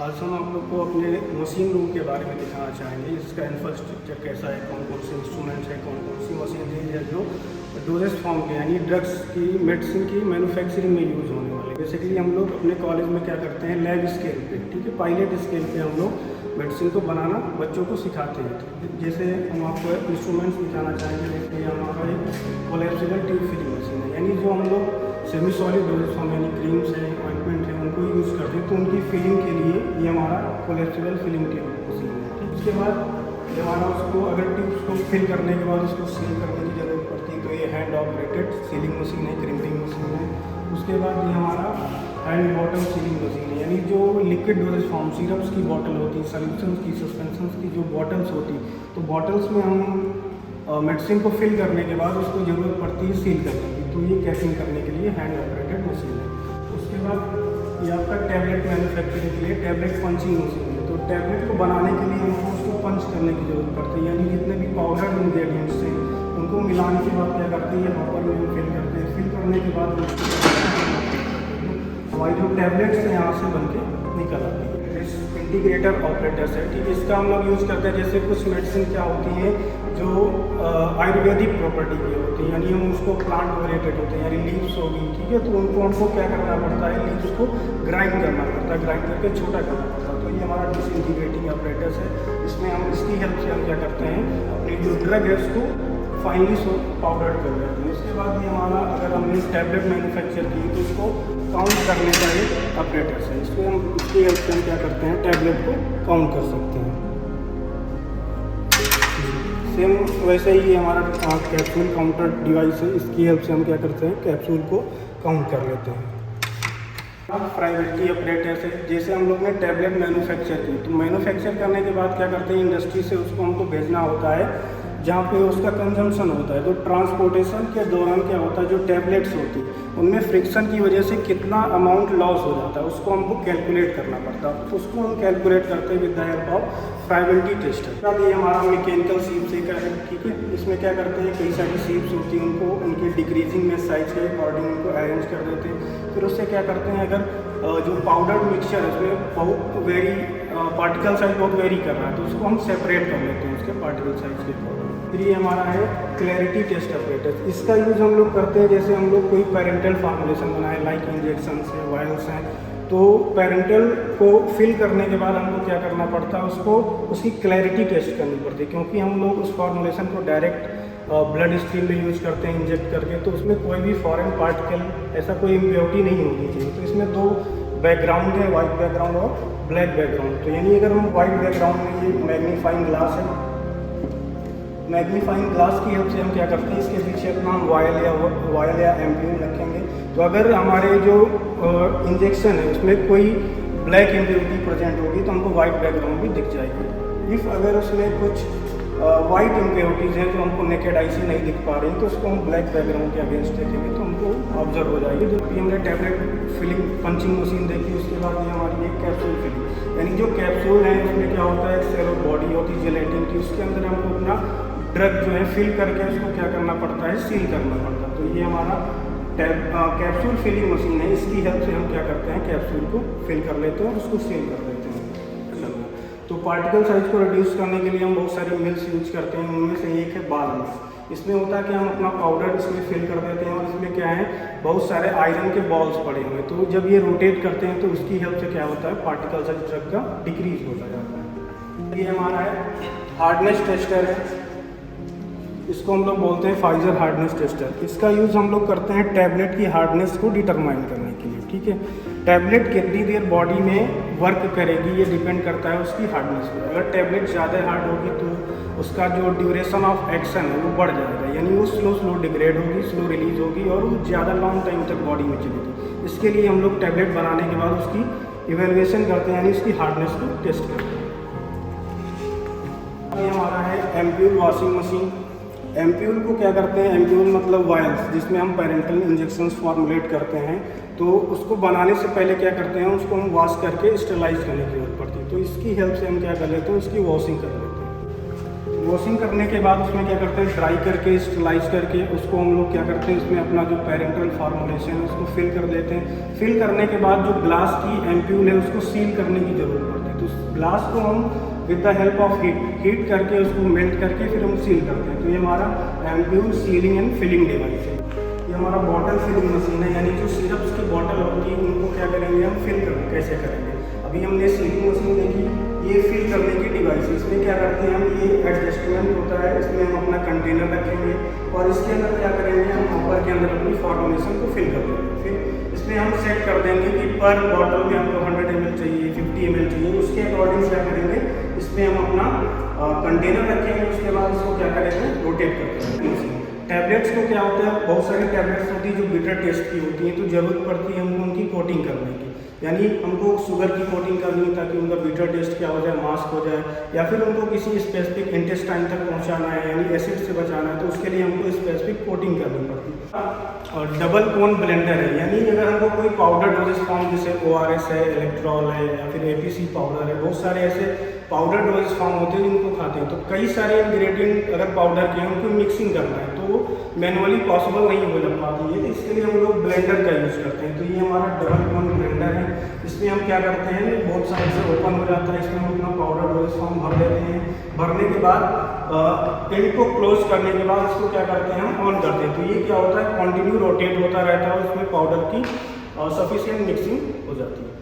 आज हम आप लोग को अपने मशीन रूम के बारे में दिखाना चाहेंगे। इसका इंफ्रास्ट्रक्चर कैसा है, कौन कौन से इंस्ट्रूमेंट्स हैं, कौन कौन सी मशीनरी है जो डोजेज फॉर्म के यानी ड्रग्स की मेडिसिन की मैन्युफैक्चरिंग में यूज़ होने वाली। बेसिकली हम लोग अपने कॉलेज में क्या करते हैं, लैब स्केल पे, ठीक है, पायलट स्केल पे हम लोग मेडिसिन को बनाना बच्चों को सिखाते हैं। जैसे हम आपको इंस्ट्रूमेंट्स दिखाना चाहेंगे। देखिए हमारा एक कोलैप्सिबल ट्यूब फिलिंग मशीन है, यानी जो हम लोग सेमी सॉलिड डोजेज फॉर्म यानी क्रीम्स हैं, ऑइंटमेंट है, उनको यूज़ करते हैं, तो उनकी फिलिंग के लिए ये हमारा कोलैप्सिबल फिलिंग ट्यूब मशीन है। ठीक, उसके बाद ये हमारा उसको अगर ट्यूब्स को फिल करने के बाद उसको सील करने की ज़रूरत पड़ती है, तो ये हैंड ऑपरेटेड सीलिंग मशीन है, क्रिम्पिंग मशीन है। उसके बाद ये हमारा हैंड बॉटल सीलिंग मशीन है, यानी जो लिक्विड डोजेज फॉर्म सिरप्स की बॉटल होती है, सॉल्यूशंस की, सस्पेंशंस की जो बॉटल्स होती, तो बॉटल्स में हम मेडिसिन को फिल करने के बाद उसको ज़रूरत पड़ती है सील करने की, तो ये कैपिंग करने के लिए हैंड ऑपरेटेड मशीन है। उसके बाद ये आपका टैबलेट मैन्युफैक्चरिंग के लिए टैबलेट पंचिंग मशीन है। तो टैबलेट को बनाने के लिए हमको उसको पंच करने की ज़रूरत पड़ती है, यानी जितने भी पाउडर इंग्रेडिएंट्स हैं उनको मिलाने के बाद क्या करते हैं, ये हॉपर में फिल करते हैं। फिल करने के बाद हमारी जो टैबलेट्स हैं यहाँ से बन के निकल आती है। इंटीग्रेटर ऑपरेटर्स है, ठीक है, इसका हम लोग यूज़ करते हैं। जैसे कुछ मेडिसिन क्या होती हैं जो आयुर्वेदिक प्रॉपर्टी की होती है, यानी हम उसको प्लांट ओरिएंटेड होते हैं, यानी लीव्स होगी, ठीक है, तो उनको हमको क्या करना पड़ता है, लीव्स को ग्राइंड करना पड़ता है, ग्राइंड करके छोटा करना पड़ता है। तो ये हमारा डिसइंटीग्रेटिंग ऑपरेटर्स है। इसमें हम इसकी हेल्प से हम क्या करते हैं, अपनी जो ड्रग है उसको फाइनली पाउडर कर लेते हैं। उसके बाद ये हमारा अगर हमने टैबलेट मैन्युफैक्चर की तो उसको काउंट करने का एक ऑपरेटर्स है। इसको हम इसकी हेल्प से हम क्या करते हैं, टैबलेट को काउंट कर सकते हैं। सेम वैसे ही हमारा कैप्सूल काउंटर डिवाइस है, इसकी हेल्प से हम क्या करते हैं, कैप्सूल को काउंट कर लेते हैं। प्राइवेटी ऑपरेटर्स है, जैसे हम लोग ने टैबलेट मैन्युफैक्चर की, तो मैन्युफैक्चर करने के बाद क्या करते हैं, इंडस्ट्री से उसको हमको भेजना होता है जहाँ पे उसका कंजम्पशन होता है। तो ट्रांसपोर्टेशन के दौरान क्या होता है, जो टैबलेट्स होती है उनमें फ्रिक्शन की वजह से कितना अमाउंट लॉस हो जाता है, उसको हमको कैलकुलेट करना पड़ता है। तो उसको हम कैलकुलेट करते हैं with the help of friability tester. ये हमारा मैकेनिकल सीप्स है, ठीक है, इसमें क्या करते हैं, कई सारी सीप्स होती हैं, उनको उनके डिक्रीजिंग में साइज के अकॉर्डिंग उनको अरेंज कर देते हैं। फिर उससे क्या करते हैं, अगर जो पाउडर्ड मिक्सचर है उसमें बहुत वेरी पार्टिकल साइज बहुत वेरी कर रहा है, तो उसको हम सेपरेट कर लेते हैं उसके पार्टिकल साइज के अकॉर्डिंग। फिर ये हमारा है क्लैरिटी टेस्ट ऑपरेटर। इसका यूज़ हम लोग करते हैं जैसे हम लोग कोई पेरेंटल फार्मुलेशन बनाए, लाइक इंजेक्शन है, वायल्स हैं, तो पेरेंटल को फिल करने के बाद हमको क्या करना पड़ता है, उसको उसकी क्लैरिटी टेस्ट करनी पड़ती है, क्योंकि हम लोग उस फार्मुलेशन को डायरेक्ट ब्लड स्ट्रीम में यूज़ करते हैं इंजेक्ट करके, तो उसमें कोई भी फॉरेन पार्टिकल ऐसा कोई इम्प्योरिटी नहीं होनी चाहिए। तो इसमें दो बैकग्राउंड है, वाइट बैकग्राउंड और ब्लैक बैकग्राउंड। तो यानी अगर हम वाइट बैकग्राउंड में ये मैग्नीफाइंग ग्लास है, मैग्नीफाइंग ग्लास की हेल्प से हम क्या करते हैं, इसके पीछे अपना वायल या एम्प्यूल रखेंगे। तो अगर हमारे जो इंजेक्शन है उसमें कोई ब्लैक इम्प्योरिटी प्रेजेंट होगी तो हमको वाइट बैकग्राउंड भी दिख जाएगी। इफ़ अगर उसमें कुछ वाइट इम्प्योरिटीज़ हैं जो हमको नेकेड आई से नहीं दिख पा रही, तो उसको हम ब्लैक बैकग्राउंड के अगेंस्ट देखेंगे तो हमको ऑब्जर्व हो जाएगी। जो भी हमने टैबलेट फिलिंग पंचिंग मशीन देखी, उसके बाद ये हमारी एक कैप्सूल फिलिंग, यानी जो कैप्सूल है उसमें क्या होता है, सेलो बॉडी होती है जेलेटिन की, उसके अंदर हमको अपना ड्रग जो है फिल करके उसको क्या करना पड़ता है, सील करना पड़ता है। तो ये हमारा कैप्सूल फिलिंग मशीन है। इसकी हेल्प से हम क्या करते हैं, कैप्सूल को फिल कर लेते हैं और उसको सील कर देते हैं। तो पार्टिकल साइज को रिड्यूस करने के लिए हम बहुत सारी मिल्स यूज करते हैं, उनमें से एक है बाल मिल्स। इसमें होता है कि हम अपना पाउडर इसमें फिल कर देते हैं और इसमें क्या है, बहुत सारे आयरन के बॉल्स पड़े हुए हैं, तो जब ये रोटेट करते हैं तो उसकी हेल्प से क्या होता है, पार्टिकल साइज ड्रग का डिक्रीज होता जाता है। ये हमारा है हार्डनेस टेस्टर है, इसको हम लोग बोलते हैं फाइजर हार्डनेस टेस्टर। इसका यूज़ हम लोग करते हैं टैबलेट की हार्डनेस को डिटरमाइन करने के लिए, ठीक है। टैबलेट कितनी देर बॉडी में वर्क करेगी ये डिपेंड करता है उसकी हार्डनेस पे। अगर टैबलेट ज़्यादा हार्ड होगी तो उसका जो ड्यूरेशन ऑफ एक्शन है वो बढ़ जाएगा, यानी वो स्लो डिग्रेड होगी, स्लो रिलीज होगी और वो ज़्यादा लॉन्ग टाइम तक बॉडी में चलेगी। इसके लिए हम लोग टैबलेट बनाने के बाद उसकी इवेल्युएशन करते हैं, यानी उसकी हार्डनेस को टेस्ट करते हैं। ये हमारा है एम्प्यूल वॉशिंग मशीन। एम्प्यूल को क्या करते हैं, एम्प्यूल मतलब वायल्स जिसमें हम पेरेंटल इंजेक्शंस फॉर्मुलेट करते हैं, तो उसको बनाने से पहले क्या करते हैं, उसको हम वॉश करके स्टेलाइज करने की जरूरत पड़ती है। तो इसकी हेल्प से हम क्या कर लेते हैं, उसकी वॉशिंग कर लेते हैं। वॉशिंग करने के बाद उसमें क्या करते हैं, ड्राई करके स्टरलाइज करके उसको हम लोग क्या करते हैं, उसमें अपना जो पेरेंटल फार्मूलेशन है उसको फिल कर देते हैं। फिल करने के बाद जो ग्लास की एम्प्यूल है उसको सील करने की ज़रूरत पड़ती है। तो उस ग्लास को हम with the help of heat करके उसको मेल्ट करके फिर हम सील करते हैं। तो ये हमारा ampoule sealing and filling device है। ये हमारा बॉटल फिलिंग मशीन है, यानी जो सिरप्स की बॉटल होती है उनको क्या करेंगे हम फिल कर कैसे करेंगे। अभी हमने सीलिंग मशीन देखी, ये फिल करने की डिवाइस है। इसमें क्या करते हैं हम, ये एडजस्टमेंट होता है, इसमें हम अपना कंटेनर रखेंगे और इसके अंदर क्या करेंगे हम हॉपर के अंदर अपनी फॉर्मुलेशन को फिल कर देंगे। फिर इसमें हम सेट कर देंगे कि पर बॉटल में हमको 100 ml चाहिए, 50 ml चाहिए, उसके अकॉर्डिंग क्या करेंगे इसमें हम अपना कंटेनर रखेंगे। उसके बाद इसको क्या करेंगे रोटेट करते हैं। टैबलेट्स को क्या होता है, बहुत सारी टैबलेट्स होती है जो बिटर टेस्ट की होती हैं, तो ज़रूरत पड़ती है हमको उनकी कोटिंग करने की, यानी हमको शुगर की कोटिंग करनी है ताकि उनका बिटर टेस्ट क्या हो जाए, मास्क हो जाए, या फिर उनको किसी स्पेसिफिक इंटेस्टाइन तक पहुंचाना है यानी एसिड से बचाना है, तो उसके लिए हमको स्पेसिफिक कोटिंग करनी पड़ती है। और डबल कोन ब्लेंडर है, यानी अगर हमको कोई पाउडर डोजेस फॉर्म जैसे ORS है, इलेक्ट्रॉल है या फिर APC पाउडर है, बहुत सारे ऐसे पाउडर डोजेस फॉर्म होते हैं जिनको खाते हैं, तो कई सारे इंग्रेडिएंट अगर पाउडर के हैं उनको मिक्सिंग करना है तो मैनुअली पॉसिबल नहीं हो पाती है, इसके लिए हम लोग ब्लेंडर का यूज़ करते हैं। तो ये हमारा डबल कोन ब्लेंडर है। इसमें हम क्या करते हैं, बहुत साइड से ओपन हो जाता है, इसमें हम अपना पाउडर डोजेस फॉर्म भर देते हैं। भरने के बाद पिन को क्लोज करने के बाद इसको क्या करते हैं हम ऑन करते हैं। तो ये क्या होता है, कंटिन्यू रोटेट होता रहता है, उसमें पाउडर की सफिशिएंट मिक्सिंग हो जाती है।